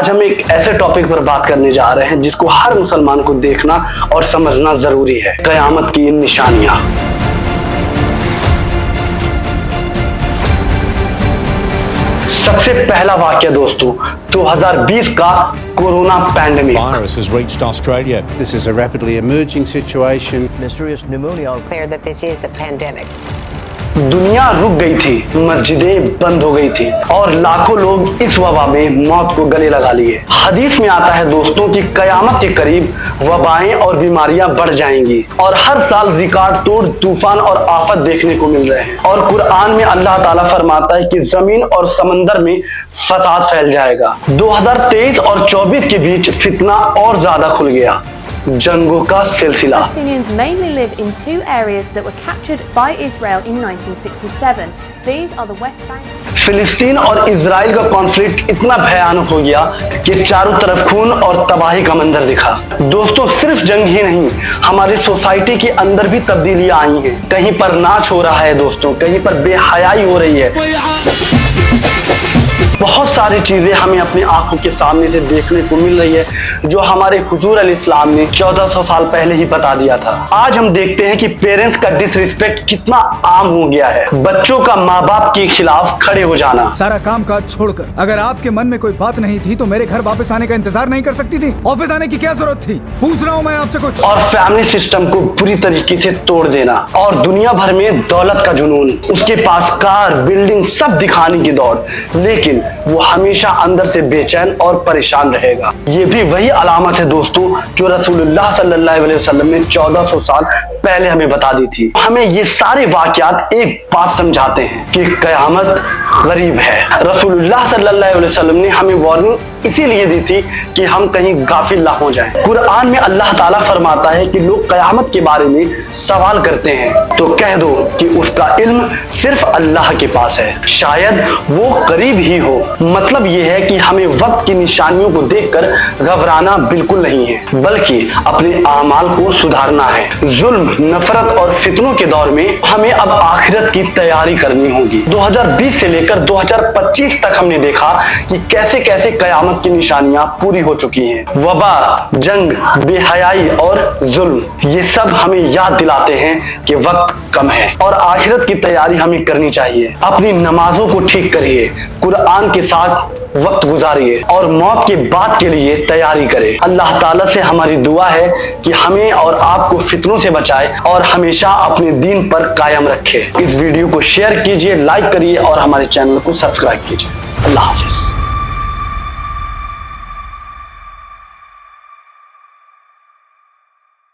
आज हम एक ऐसे टॉपिक पर बात करने जा रहे हैं जिसको हर मुसलमान को देखना और समझना जरूरी है, कयामत की निशानियां। सबसे पहला वाक्य दोस्तों 2020 का corona pandemic. Virus has reached Australia. This is a rapidly emerging situation. Mysterious pneumonia. Clear that this is a pandemic. दुनिया रुक गई थी, मस्जिदें बंद हो गई थी और लाखों लोग इस वबा में मौत को गले लगा लिए। हदीस में आता है दोस्तों कि कयामत के करीब वबाएं और बीमारियां बढ़ जाएंगी और हर साल रिकॉर्ड तोड़ तूफान और आफत देखने को मिल रहे हैं। और कुरान में अल्लाह ताला फरमाता है कि जमीन और समंदर में फसाद फैल जाएगा। 2023 और 24 के बीच फितना और ज्यादा खुल गया, जंगों का सिलसिला। Palestinians mainly live in two areas that were captured by Israel in 1967. These are the West Bank. फिलिस्तीन और इजराइल का कॉन्फ्लिक्ट इतना भयानक हो गया कि चारों तरफ खून और तबाही का मंजर दिखा। दोस्तों सिर्फ जंग ही नहीं, हमारी सोसाइटी के अंदर भी तब्दीलियां आई हैं। कहीं पर नाच हो रहा है दोस्तों, कहीं पर बेहयाई हो रही है। बहुत सारी चीजें हमें अपनी आंखों के सामने से देखने को मिल रही है जो हमारे हुजूर अल-इस्लाम ने 1400 साल पहले ही बता दिया था। आज हम देखते हैं कि पेरेंट्स का डिसरिस्पेक्ट कितना आम हो गया है। बच्चों का माँ बाप के खिलाफ खड़े हो जाना। सारा काम काज छोड़कर अगर आपके मन में कोई बात नहीं थी तो मेरे घर वापस आने का इंतजार नहीं कर सकती थी? ऑफिस आने की क्या जरूरत थी? पूछ रहा हूँ मैं आपसे कुछ। और फैमिली सिस्टम को पूरी तरीके से तोड़ देना और दुनिया भर में दौलत का जुनून, उसके पास कार बिल्डिंग सब दिखाने की दौड़, लेकिन वो हमेशा अंदर से बेचैन और परेशान रहेगा। ये भी वही अलामत है दोस्तों जो रसूलुल्लाह सल्लल्लाहु अलैहि वसल्लम ने 1400 साल पहले हमें बता दी थी। हमें ये सारे वाकयात एक बात समझाते हैं कि कयामत करीब है। रसूलुल्लाह सल्लल्लाहु अलैहि वसल्लम ने हमें वार्निंग इसीलिए दी थी कि हम कहीं गाफिल ना हो जाएं। कुरान में अल्लाह ताला फरमाता है कि लोग कयामत के बारे में सवाल करते हैं तो कह दो कि उसका इल्म सिर्फ अल्लाह के पास है, शायद वो करीब ही हो। मतलब ये है कि हमें वक्त की निशानियों को देखकर घबराना बिल्कुल नहीं है, बल्कि अपने आमाल को सुधारना है। जुल्म, नफरत और फितनों के दौर में हमें अब आखिरत की तैयारी करनी होगी। 2020 से लेकर 2025 तक हमने देखा कि कैसे कैसे कयामत की निशानियां पूरी हो चुकी हैं। वबा, जंग, बेहयाई और जुल्म, ये सब हमें याद दिलाते हैं कि वक्त कम है और आखिरत की तैयारी हमें करनी चाहिए। अपनी नमाजों को ठीक करिए, कुरान के साथ वक्त गुजारिए और मौत के बाद के लिए तैयारी करें। अल्लाह ताला से हमारी दुआ है कि हमें और आपको फितनों से बचाए और हमेशा अपने दीन पर कायम रखे। इस वीडियो को शेयर कीजिए, लाइक करिए और हमारे चैनल को सब्सक्राइब कीजिए। अल्लाह हाफिज।